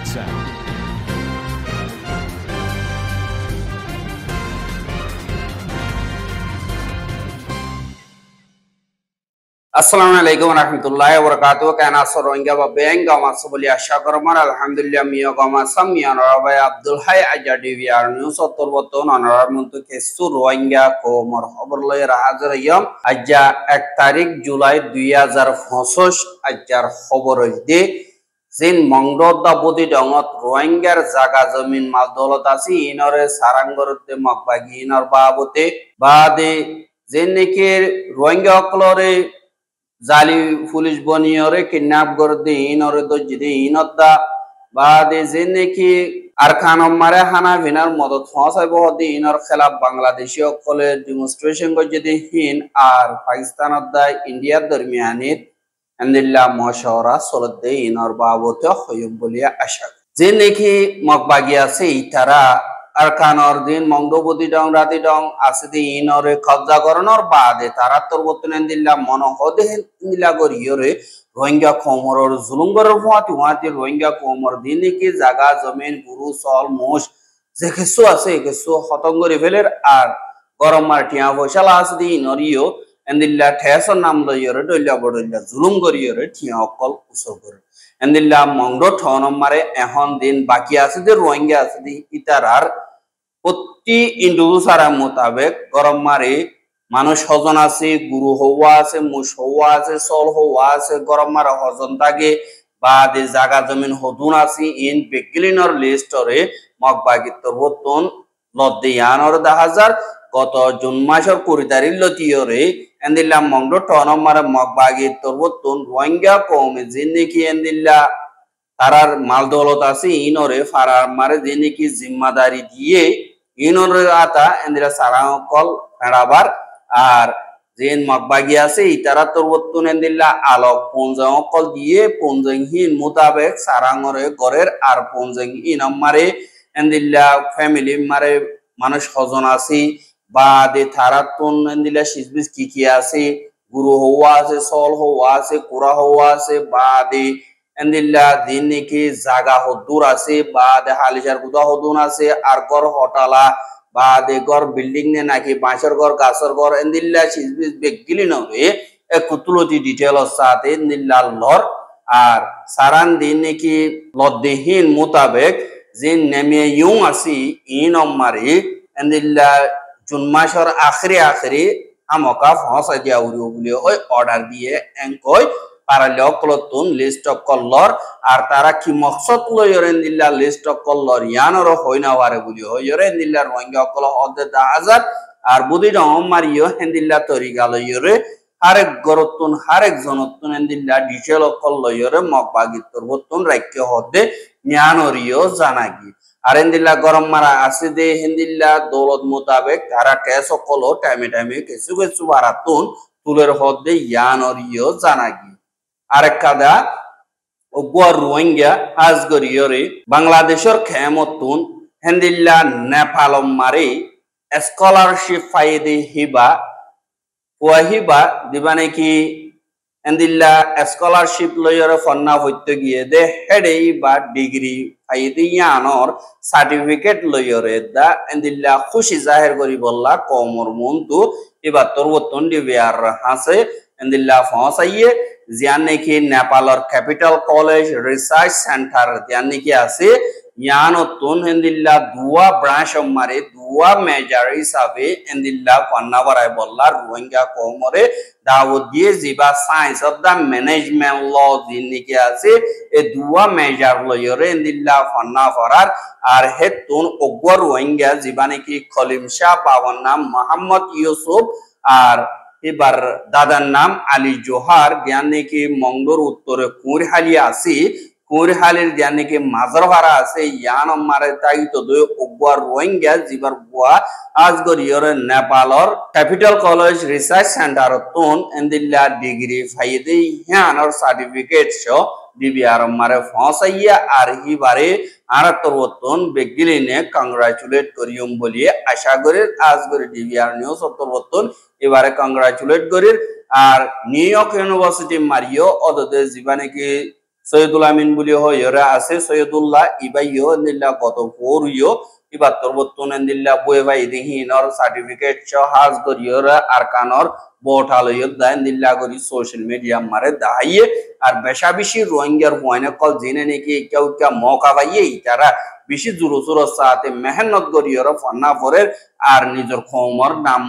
sound. Assalamualaikum warahmatullahi wabarakatuh. Kana soronga ba benga masubuli asha kormar alhamdulillah miyo gama samya narabai Abdul Hay ajadi biar news otorboton onarar muntu kesu rohingya ko marhabullahi rahazar yam ajja 1 tarik Julai 2025 ajjar khobor hoide Zin mangdodda bodi dongot rohingya jaga jamin mal dolat asi inore sarangorte makbagi inor babote bade zin neke rohingya oklore Zali foolish boniore kidnap gordi inore dojidi inodda baade zineki arkanom mare hana vinar modot fonsai bohdi inor khilaf Bangladeshi okole demonstration gojidi hin ar Pakistan odda India darmiyanit andilla moshawara solodde inor babote khoyum boliya ashak zineki mokbagi ase itara Arkanor din mongdobudi dong rati dong asidi inore khabja koronor baade tarator botunen dilla mono hode dilla goriyore rohingya khomoror zulungor wati rohingya khomor diniki jaga jamin guru sol mosh jekesu ase kesu hotongori veler ar goromar tia boshala asidi inoriyo endilla theson nam loyore dolla bodolla zulum goriyore tia okol usogor endilla mongdo thonom mare ehon din baki asidi rohingya asidi itarar প্রতি ইন্ডুসারা মোতাবেক গরম মারে মানুষ হজন আছে গুরু হওয়া আছে মুশ হওয়া আছে সল হওয়া আছে গরম মারা হজন থাকে বাদে জায়গা জমিন হদুন আছে ইন বেগলিনর লিস্টরে মকবাগিত্তর বতন লদ্দিয়ানর 10000 গত জুন মাসের 20 তারিখ লতিয়রে এন্দিল্লা মংডো টনম মারে মকবাগিত্তর বতন রোহিঙ্গা কওমে জিন্দিকি এন্দিল্লা তারার মাল দৌলত আছে ইনরে ফারার মারে জিন্দিকি জিম্মাদারি দিয়ে ইনরে আতা এন্দিরা সারাকল ফেড়াবার আর যেন মকবাগি আছে ইতারা তরবতুন এন্দিল্লা আলোক পঞ্জকল দিয়ে পঞ্জংহীন মোতাবেক সারাঙরে গরের আর পঞ্জংহীন মারে এন্দিল্লা ফ্যামিলি মারে মানুষ হজন আছে বা দে থারাতুন এন্দিল্লা সিজবিস কি আছে গুরু হওয়া আছে সল হওয়া আছে কুরা হওয়া আছে বা দে এন্দিল্লা দিন নাকি জাগা হদুর আছে বা দে হালিজার গুদা হদুন আছে আর গর হটালা বা দে গর বিল্ডিং নে নাকি বাঁশের ঘর গাছের ঘর এন্দিল্লা সিজবিস বেগিলি নবে কুতুলতি ডিটেল সাথে এন্দিল্লা লর আর সারান দিন নাকি লদ্দেহীন মোতাবেক যে নেমে ইউং আসি ইন অম্মারি এন্দিল্লা জুন মাসের আখরি আমকা ফসা দিয়া উড়িও বলে ওই অর্ডার দিয়ে এঙ্কই পারালে অকলতুন লিস্ট অফ কল্লর আর তারা কি মকসদ লয়রেন দিল্লা লিস্ট অফ কল্লর ইয়ানর হইনা ওয়ারে বলি হয়রেন দিল্লা রোহিঙ্গা অকল হদে 10000 আর বুদি রহম মারিও হেন্দিল্লা তরিকা লয়রে হারেক গরতুন হারেক জনতুন হেন্দিল্লা ডিটেল অকল লয়রে মকবাগিত্তর বতুন রাইকে হদে জ্ঞানরিও জানাগি আর হেন্দিল্লা গরম মারা আসিদে হেন্দিল্লা দৌলত মোতাবেক তারা টেস অকল টাইমে কিছু বারাতুন তুলের হদে জ্ঞানরিও জানাগি আরেকাদা ওগুয়ার রোহিঙ্গা আজগরিয়রে বাংলাদেশের খেমতুন হেন্দিল্লা নেপালম মারে স্কলারশিপ ফাইদে হিবা ওয়াহিবা দিবানে কি হেন্দিল্লা স্কলারশিপ লয়রে ফন্না হইতে গিয়ে দে হেডে বা ডিগ্রি ফাইদে ইয়ানর সার্টিফিকেট লয়রে দা হেন্দিল্লা খুশি জাহির করি বললা কমর মন্তু এবার তরবতন ডিবিয়ার হাসে হেন্দিল্লা ফসাইয়ে जियाने की नेपाल और कैपिटल कॉलेज रिसर्च सेंटर जियाने की आसे यानो तुन हिंदिल्ला दुआ ब्रांच हमारे दुआ मेजर हिसाबे हिंदिल्ला फन्नावराय बोलला रोहिंग्या कोमरे दावुदिये जिबा science of the management law जिन्नी की आसे ए दुआ मेजर लयरे हिंदिल्ला फन्नावरार আর হেতুন ওগর রোহিঙ্গা জিবানে কি খলিম শাহ বাবার নাম মোহাম্মদ ইউসুফ আর এবার দাদার নাম আলী জোহার জ্ঞানে কি মংডোর উত্তরে কুঁরহালি আসি কুঁরহালির জ্ঞানে কি মাজারভাড়া আছে ইয়ান মারে তাই তো দুই ওগুয়ার রোহিঙ্গা জিবার বুয়া আজগরিয়র নেপালর ক্যাপিটাল কলেজ রিসার্চ সেন্টার তুন এন্দিল্লা ডিগ্রি ফাইদে ইয়ানর সার্টিফিকেট শো ডিবিআর মারে ফসাইয়া আর হিবারে আরাতরবতন বেগিলিনে কংগ্রাচুলেট করিয়ম বলিয়ে আশা করি আজগরি ডিবিআর নিউজ অতরবতন এবারে কংগ্রাচুলেট করির আর নিউ ইয়র্ক ইউনিভার্সিটি মারিও অদদে জীবানে কি সৈয়দুল আমিন বলি হইরে আছে সৈয়দুল্লাহ ইবাইও এন্দিল্লা গত ফোরিও ইবার তরবতুন এন্দিল্লা বয়ে ভাই দিহিনর সার্টিফিকেট হাজ গরিয়র আরকানর বোটালয়ত দা এন্দিল্লা গরি সোশ্যাল মিডিয়া মারে দাইয়ে আর বেশা বেশি রোহিঙ্গার হুয়ানে কল জিনে নাকি কেউ কেউ মৌকা পাইয়ে তারা বেশি জোর জোর সাথে মেহনত গরিয়র ফন্না ফরের আর নিজের কওমর নাম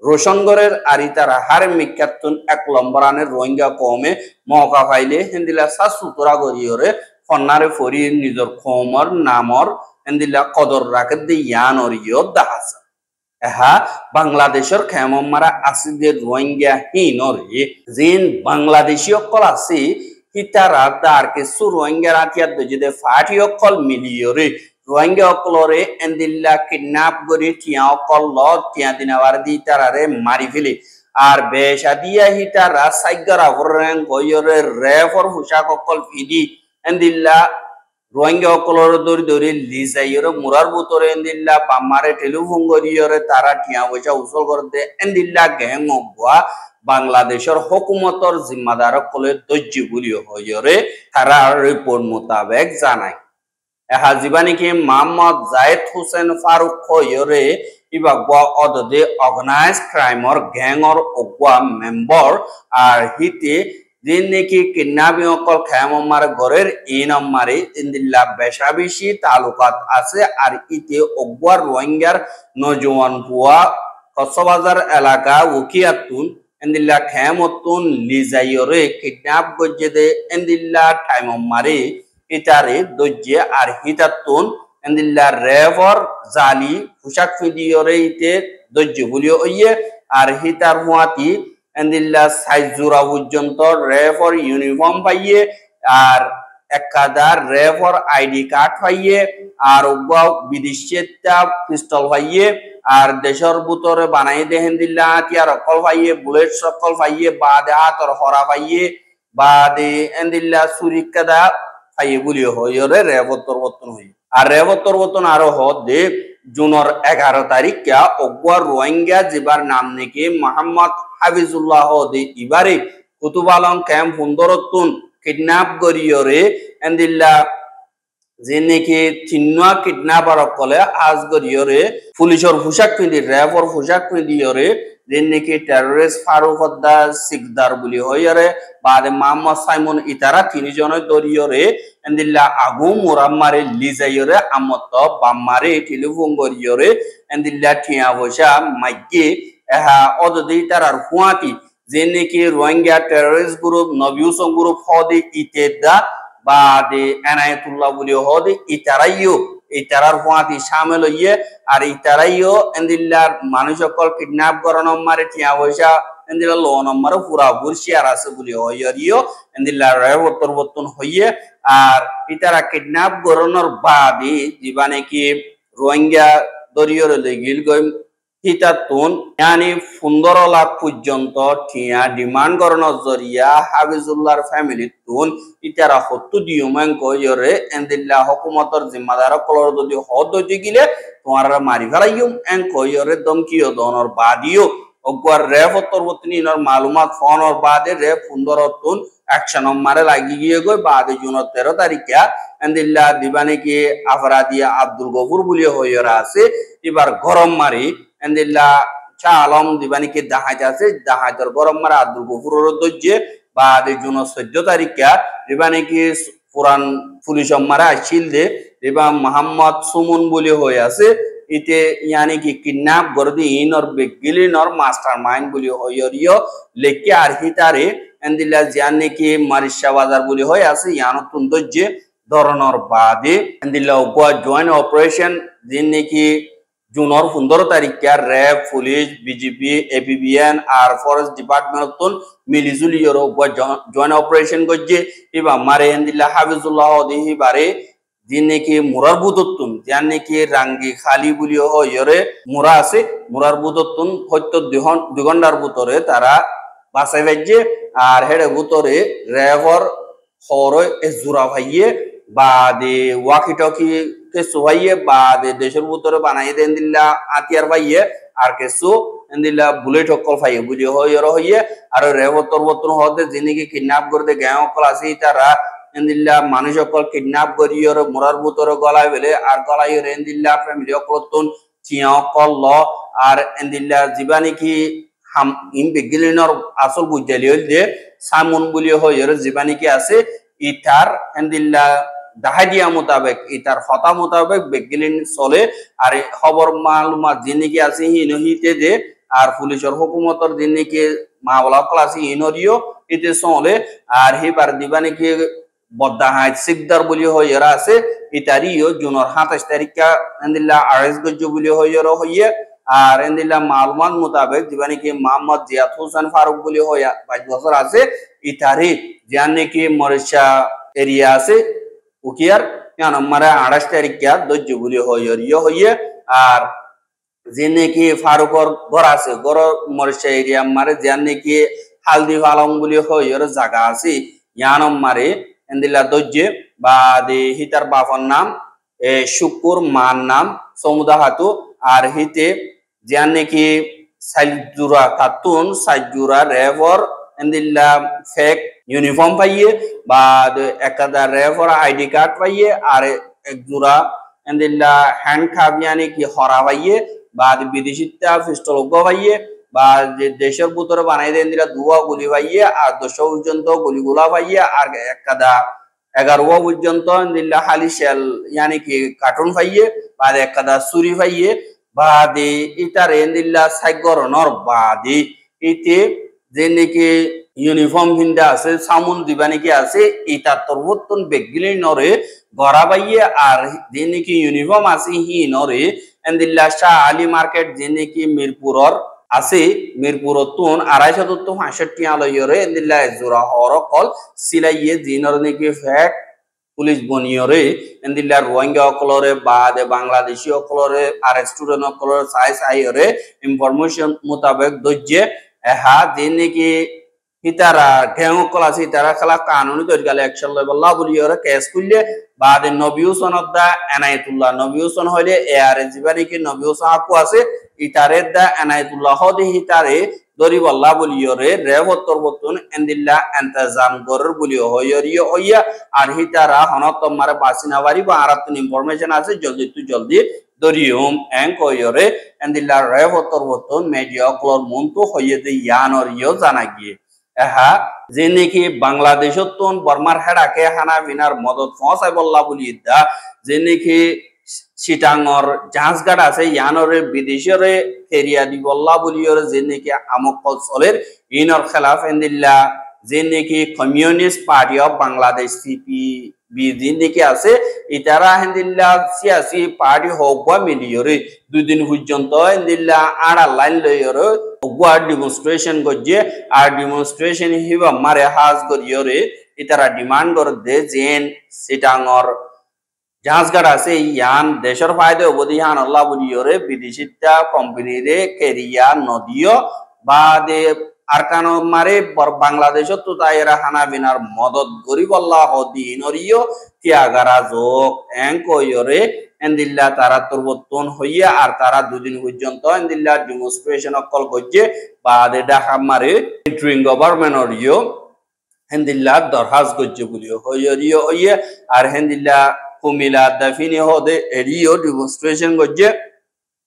রোশনগরের আরি তারা হারে মিকাতুন 1 নম্বরানের রোহিঙ্গা কমে মৌকা পাইলে হেন্দিলা সাসুতরা গরিয়রে ফন্নারে ফরি নিজের কওমর নামর হেন্দিলা কদর রাখে দি ইয়ানর ইয়দা হাসা এহা বাংলাদেশের খেমম মারা আছে যে রোহিঙ্গা হিনরে জিন বাংলাদেশী অকল আছে হিতারা তার কিছু রোহিঙ্গা রাতিয়ার দজিদে ফাটি অকল মিলিয়রে রোহিঙ্গা অকলরে এন্দিল্লা কিডন্যাপ করে টিয়া অকল ল টিয়া দিনাবার দি তারারে মারি ফেলে আর বেশা দিয়া হিতারা সাইগারা হরেন গয়রে রেফর হুশাক অকল ফিদি এন্দিল্লা রোহিঙ্গা অকলর দরি দরি লিজাইয়রে মুরার বুতরে এন্দিল্লা বাম্মারে টেলিফোন গরিয়রে তারা টিয়া পয়সা উসল করতে এন্দিল্লা গ্যাং অগুয়া বাংলাদেশের হুকুমতর জিম্মাদার কলে দজ্জি বুলিও হইরে তারা রিপোর্ট মোতাবেক জানায় এহা জীবানিকে মোহাম্মদ জায়েদ হোসেন ফারুক হইরে ইবা অদদে অর্গানাইজ ক্রাইমর গ্যাংর অগুয়া মেম্বার আর হিতে দিন নাকি কিডন্যাপিং অকল খেমমার গড়ের নম্বরে ইন্দিল্লা বেশাবেশি তালুকাত আছে আর ইতে অগুয়ার রোহিঙ্গার নজওয়ান পুয়া কক্সবাজার এলাকা উকিয়াতুন ইন্দিল্লা খেমতুন লিজাইয়রে কিডন্যাপ গজ্জে দে ইন্দিল্লা টাইমমারে ইতারে দজ্জে আর হিতাতুন ইন্দিল্লা রেভর জালি পোশাক ফিদিয়রে ইতে দজ্জে বলিও ইয়ে আর হিতার হুয়াতি এন্দিল্লা সাইজ জোড়া পর্যন্ত রেফর ইউনিফর্ম পাইয়ে আর একাদার রেফর আইডি কার্ড পাইয়ে আর বিদেশিটা পিস্তল পাইয়ে আর দেশের ভিতরে বানাই দেহেন দিল্লা হাতিয়ার অকল পাইয়ে বুলেট সকল পাইয়ে বাদে হাতর হরা পাইয়ে বাদে এন্দিল্লা সুরিকাদা পাইয়ে বলিও হইরে রেবতর বর্তন হই আর রেবতর বর্তন আরো হদে জুনের 11 তারিখ কে অগুয়ার রোহিঙ্গা জিবার নাম নাকি মোহাম্মদ হাফিজুল্লাহ দে ইবারে কুতুবালং ক্যাম্প হুন্দরতুন কিডন্যাপ গরিয়রে এন্দিল্লা যে নাকি চিন্না কিডন্যাপার কলে আজ গরিয়রে পুলিশের পোশাক পিঁধি র্যাবর পোশাক পিঁধিয়রে যে নাকি টেররিস্ট ফারুক হদ্দা সিকদার বলি হইরে বাদে মোহাম্মদ সাইমন ইতারা 3 জনের দরিয়রে এন্দিল্লা আগু মুরাম্মারে লিজাইয়রে আমত বাম্মারে টেলিফোন গরিয়রে এন্দিল্লা ঠিয়া বসা মাইকে এহা অদদি তারার হুয়াতি যে নাকি রোহিঙ্গা টেররিস্ট গ্রুপ নবিউসং গ্রুপ হদে ইতেদা বাদে এনায়েতুল্লাহ বলি হদে ইতারাইও ইতারার হুয়াতি শামিল হইয়ে আর ইতারাইও এন্দিল্লার মানুষ সকল কিডন্যাপ করার নম্বরে ঠিয়া বসা এন্দিল্লা লো নম্বরে পুরা বুরশিয়ার আছে বলি হইয়রিও এন্দিল্লা রেবতর বর্তন হইয়ে আর ইতারা কিডন্যাপ করানোর বাদে দিবা নাকি রোহিঙ্গা দরিয়রে লেগিল গই হিতাতুন यानी 15 লাখ পর্যন্ত ঠিয়া ডিমান্ড করানোর জরিয়া হাফিজুল্লাহর ফ্যামিলি তুন ইতারা হত্তু দিউমেন কইরে এন্দিল্লা হুকুমতর জিম্মাদার কলর যদি হদ হইতে গিলে তোমার মারি ফেলাইম এন কইরে দমকিও দনর বাদিও অগর রেফতর বতনিনর মালুমাত ফোনর বাদে রে 15 তুন অ্যাকশন মারে লাগি গিয়ে গই বাদে জুনের 13 তারিখে এন্দিল্লা দিবানে কি আফরাদিয়া আব্দুল গফুর বলি হইরা আছে এবার গরম মারি এন্দিল্লা চালম দিবানিকে দাহাজ আছে দাহাজর গরম মারা আব্দুল গফুরের দজ্জে বাদে জুনের 14 তারিখে দিবানিকে পুরান পুলিশ মারা আসিল দে দিবা মোহাম্মদ সুমন বলি হই আছে ইতে यानी कि किडनैप গরদি ইনর বেগিলিনর মাস্টারমাইন্ড বলি হইরিও লেকে আর হিতারে এন্দিল্লা জানে কি মারিশা বাজার বলি হই আছে ইয়ানতুন দজ্জে ধরনর বাদে এন্দিল্লা গোয়া জয়েন্ট অপারেশন দিন নাকি জুনের 15 তারিখে র্যাব পুলিশ বিজিবি এপিবিএন আর ফরেস্ট ডিপার্টমেন্ট মিলিজুলি জয়েন্ট অপারেশন গজ্জে ইবা মারে এন্দিল্লা হাফিজুল্লাহ দিহি বারে দিন নাকি মুরার বুদতুন যান নাকি রাঙ্গি খালি বলি হইরে মুরা আছে মুরার বুদতুন হয়তো 2 ঘন্টার ভিতরে তারা বাসাই বাজে আর হেডে ভিতরে রেভর হরে জুরা ভাইয়ে বাদে ওয়াকি টকি কে সোহাইয়ে বাদে দেশের ভিতরে বানাই দেন দিল্লা আতিয়ার ভাইয়ে আর কিছু এন্দিল্লা বুলেট অকল ভাইয়ে বুঝি হইরে হইয়ে আর রেভতর বতন হতে যিনি কি কিডন্যাপ করতে গ্যাং অকল আছে তারা এন্দিল্লা মানুষ সকল কিডন্যাপ করিয়র মোরার ভিতর গলায় ফেলে আর গলাইয়র এন্দিল্লা ফ্যামিলি সকলতুন চিয়া কল আর এন্দিল্লা জীবানি কি হাম ইম বেগিলিনর আসল বুঝালি হইল যে সামুন বলি হইয়র জীবানি কি আছে ইতার এন্দিল্লা দাহাদিয়া মোতাবেক ইতার হতা মোতাবেক বেগিলিন চলে আর খবর মালুমাত যিনি আছে হিনহিতে যে আর পুলিশের হুকুমতর যিনি মাওলা ক্লাসি ইনরিও ইতে চলে আর হিবার দিবানি কি বদ্দাহাই সিকদার বলি হইয়ারা আছে ইতারিও জুনের 27 তারিখা এন্দিল্লা আরেস গজ্জ বলি হইয়ারা হইয়ে আর এন্দিল্লা মালুমাত মোতাবেক দিবানি কি মোহাম্মদ জিয়াদ হোসেন ফারুক বলি হইয়া 22 বছর আছে ইতারি জানি কি মরিশা এরিয়া আছে উকিয়ার কেন মারা 28 তারিখা দজ্জ বলি হইয়ারিও হইয়ে আর যে নাকি ফারুকর ঘর আছে ঘর মরিশা এরিয়া মারে যে নাকি হালদি ফালং বলি হইয়ার জায়গা আছে ইয়ানম মারে এন্দিল্লা দজ্জে বা দে হিতার বাফর নাম শুকুর মান নাম সমুদা হাতু আর হিতে যে নাকি সাইজুরা কাতুন সাইজুরা রেভর এন্দিল্লা ফেক ইউনিফর্ম পাইয়ে বা একাদা রেভর আইডি কার্ড পাইয়ে আর এক জোড়া এন্দিল্লা হ্যান্ড খাপ ইয়ানি কি হরা পাইয়ে বা বিদেশিতা পিস্তল পাইয়ে বা যে দেশের ভিতরে বানাই দেন দিলা দুয়া গুলি পাইয়ে আর 200 পর্যন্ত গুলিগুলা পাইয়ে আর একাদা 11 পর্যন্ত দিল্লা খালি শেল ইয়ানি কি কার্টুন পাইয়ে বা একাদা ছুরি পাইয়ে বা দে ইটার দিল্লা সাইগরনর বা দে ইতে যে নাকি ইউনিফর্ম হিন্দা আছে সামুন দিবানি কি আছে ইটা তরবতন বেগিলি নরে গড়া পাইয়ে আর যে নাকি ইউনিফর্ম আছে হি নরে এন্দিল্লা শাহ আলী মার্কেট যে নাকি মিরপুরর আছে মিরপুরতুন 265 আলয়রে এন্দিল্লা জোড়া হর কল সিলাইয়ে জিনর নাকি ফ্যাক পুলিশ বনিয়রে এন্দিল্লা রোহিঙ্গা কলরে বাদ বাংলাদেশি কলরে আর স্টুডেন্ট কলরে সাইজ আইরে ইনফরমেশন মোতাবেক দজ্জে হা যে নাকি হিতারা ঢেউ কল আছে তারা খেলা কানুনি তৈরি গেলে একশন লইবল্লাহ বলি ওরা কেস করলে বাদে নবী হোসেন দা এনায়েতুল্লাহ নবী হোসেন হইলে এআরএ জীবানি কি নবী হোসেন আকু আছে ইতারে দা এনায়েতুল্লাহ হদে হিতারে দরিবল্লাহ বলি ওরে রেবতর বতুন এন্দিল্লা ইন্তজাম গরর বলি হইয়রিও হইয়া আর হিতারা হনত মারে বাসিনা বাড়ি বা আরাতুন ইনফরমেশন আছে জলদি দরিয়ম এং কইয়রে এন্দিল্লা রেবতর বতুন মিডিয়া ক্লর মন্তু হইয়ে দে ইয়ানরিও জানা গিয়ে এহা যে নাকি বাংলাদেশতন বর্মার হেডাকে হানা বিনার মদত পৌঁছাই বল্লা বলি দা যে নাকি চিটাঙর জাহাজঘাট আছে ইয়ানরে বিদেশরে ফেরিয়া দি বল্লা বলিয়র যে নাকি আমক চলের ইনর খেলাফ এন্দিল্লা যে নাকি communist party of Bangladesh CPB যে নাকি আছে ইতারা হেন্দিল্লা সিয়াসি পার্টি হোক বা মিলিয়রে 2 দিন পর্যন্ত এন্দিল্লা আড়া লাইন লইয়রে ওয়া ডেমনস্ট্রেশন গজে আর ডেমনস্ট্রেশন হিবা মারে হাজ করিয়রে ইতারা ডিমান্ড করে দে জেন সিটাঙর জাহাজঘাট আছে ইয়ান দেশের ফায়দা অবধি হান আল্লাহ বলিয়রে বিদেশিতা কোম্পানি রে কেরিয়া নদীয় বা দে আরকান মারে বাংলাদেশত তো তাইরা হানা বিনার মদত গরিব আল্লাহ দিনরিও তিয়াগারা যোগ এং কইয়রে এন্দিল্লা তারা তরবতন হইয়া আর তারা 2 দিন পর্যন্ত এন্দিল্লা ডেমনস্ট্রেশন অকল গজে বা দে ঢাকা মারে ইন্টারিম গভর্নমেন্টরিও এন্দিল্লা দরহাজ গজে বলিও হইয়রিও হইয়া আর এন্দিল্লা কুমিলা দাফিনি হদে এরিও ডেমনস্ট্রেশন গজে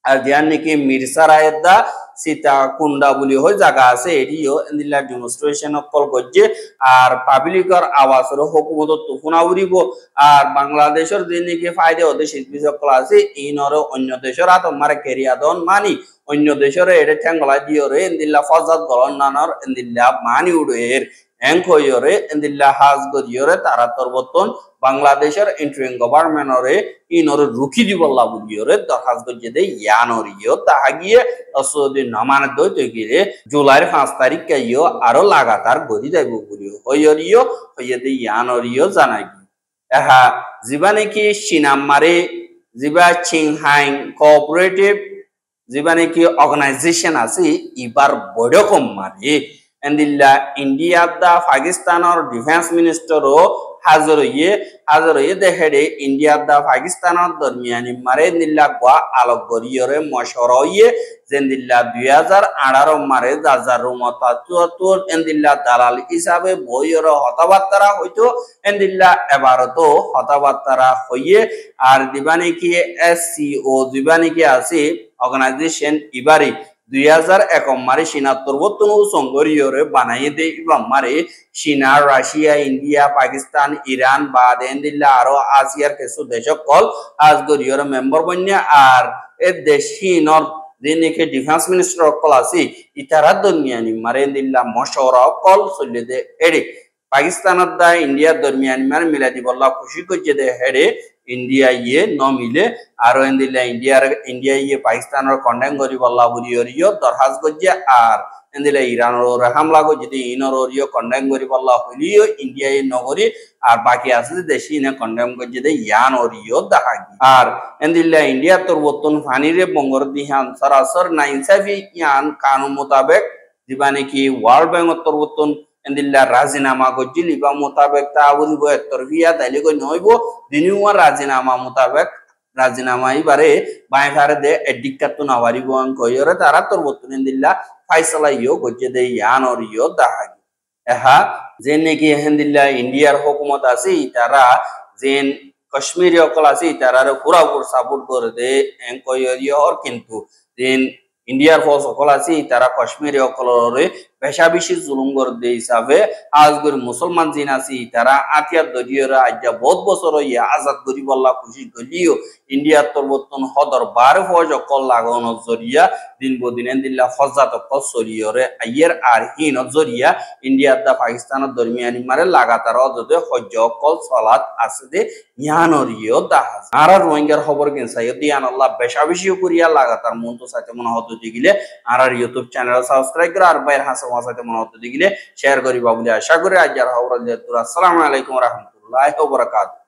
আর ধ্যান নাকি মিরসারায়দা সীতা কুন্ডা বলি হয় জায়গা আছে এরিও এন্দিল্লা ডেমনস্ট্রেশন অকল গজে আর পাবলিকর আওয়াজের হুকুমত তুফুনা উড়িব আর বাংলাদেশের যে নাকি ফায়দা হদে শিল্পী সকল আছে ইনর অন্য দেশের হাত মারে কেরিয়া দন মানি অন্য দেশের এটা ঠ্যাঙ্গলা দিয়রে এন্দিল্লা ফজাত গলন নানর এন্দিল্লা মানি উড়ের এংকয়রে এন্দিল্লা হাজ গরিয়রে তারা তরবতন বাংলাদেশের ইন্টারিম গভর্নমেন্টরে ইনর রুখি দিবল্লা বুলিয়রে দরখাস্ত গজে দে ইয়ানরিও তাহা গিয়ে অসদি নমানে দই তগিরে জুলাইর 5 তারিখ কাইও আরো লাগাতার গরি যাইব বুলিও হইয়রিও হইয়ে দে ইয়ানরিও জানাই এহা জীবানে কি সিনাম মারে জিবা চিংহাই কোঅপারেটিভ জীবানে কি অর্গানাইজেশন আছে ইবার বড় কম মারে এন্দিল্লা ইন্ডিয়া দা পাকিস্তানের ডিফেন্স মিনিস্টারও হাজার হইয়ে দেখে ইন্ডিয়া দা পাকিস্তানের দরমিয়ানি মারে নিল্লা গোয়া আলোক গরিয়রে মশর হইয়ে জেন্দিল্লা 2018 মারে যার রুমতা চুয়াত্তর এন্দিল্লা দালাল হিসাবে বইয়ের হতাবার্তারা হইতো এন্দিল্লা এবারও তো হতাবার্তারা হইয়ে আর দিবানি কি SCO দিবানি কি আছে অর্গানাইজেশন ইবারি 2001 মারে চীনা তরবতন সংগরিয়রে বানাইয়ে দে ইবাম মারে চীনা রাশিয়া ইন্ডিয়া পাকিস্তান ইরান বাদ এন্দিল্লা আরো আসিয়ার কিছু দেশ কল আজগরিয়র মেম্বার বন্যা আর এ দেশ চীনর যিনিকে ডিফেন্স মিনিস্টার কল আছে ইতারা দরমিয়ানি মারে এন্দিল্লা মশওরা কল চলে দে এডি পাকিস্তানত দা ইন্ডিয়ার দরমিয়ানি মারে মিলাদি বল্লা খুশি করছে দে হেডে ইন্ডিয়া ইয়ে ন মিলে আর এন্দিল্লা ইন্ডিয়া ইয়ে পাকিস্তানের কন্ডেম করি বল্লা বুড়িয়রিও দরহাজ করছে আর এন্দিল্লা ইরানের হামলা করছে ইনর ওরিও কন্ডেম করি বল্লা হইলিও ইন্ডিয়া ইয়ে নগরী আর বাকি আছে দেশি ইনে কন্ডেম করছে দে ইয়ান ওরিও দেখাগি আর এন্দিল্লা ইন্ডিয়া তোর বর্তন ফানিরে বঙ্গর দিহান সরাসর নাইনসাফি ইয়ান কানুন মোতাবেক দিবানি কি ওয়ার্ল্ড ব্যাংক তোর বর্তন এন্দিল্লা রাজিনামা করছি লিবা মোতাবেক তা বুঝব তরফিয়া তাইলে কই নইব দিনুয়া রাজিনামা মোতাবেক রাজিনামা ইবারে বাই ফারে দে এডিক্টার তো নাওয়ারি গোয়ান কইরে তারা তোর বর্তন এন্দিল্লা ফাইসলা ইয়ো করছে দে ইয়ান ওরিও দেখাগি এহা যে নাকি হেন্দিল্লা ইন্ডিয়ার হুকুমত আছে তারা যেন কাশ্মীরি অকল আছে তারারে পুরাপুর সাপোর্ট করে দে এনকোয়ারিয়র কিন্তু যেন ইন্ডিয়ার ফোর্স অকল আছে তারা কাশ্মীরি অকলরে বেশা বেশি জুলুম করে দে হিসাবে আজগর মুসলমান জিন আছে তারা আতিয়ার দরিয়রা আজ্জা বহুত বছর ইয়া আজাদ করি বল্লা খুশি গলিও ইন্ডিয়ার তরবতন হদর বার ফৌজ অকল লাগানো জরিয়া দিন বদিন দিল্লা ফজাত অকল সরিয়রে আইয়ের আর হিন জরিয়া ইন্ডিয়ার দা পাকিস্তানের দরমিয়ানি মারে লাগাতার অদতে হজ্জ অকল সলাত আছে দে ইয়ানরিও দাহাজ আর রোহিঙ্গার খবর কিনসাই দিয়ান আল্লাহ বেশা বেশি করিয়া লাগাতার মন তো সাথে মনে হতো দিগিলে আর ইউটিউব চ্যানেল সাবস্ক্রাইব করে আর বাইর হাসা সাথে মনে হতো দিগিলে শেয়ার করিবা বলে আশা করি আজ আর খবর আসসালামু আলাইকুম ওয়া রাহমাতুল্লাহি ওয়া বারাকাতুহু।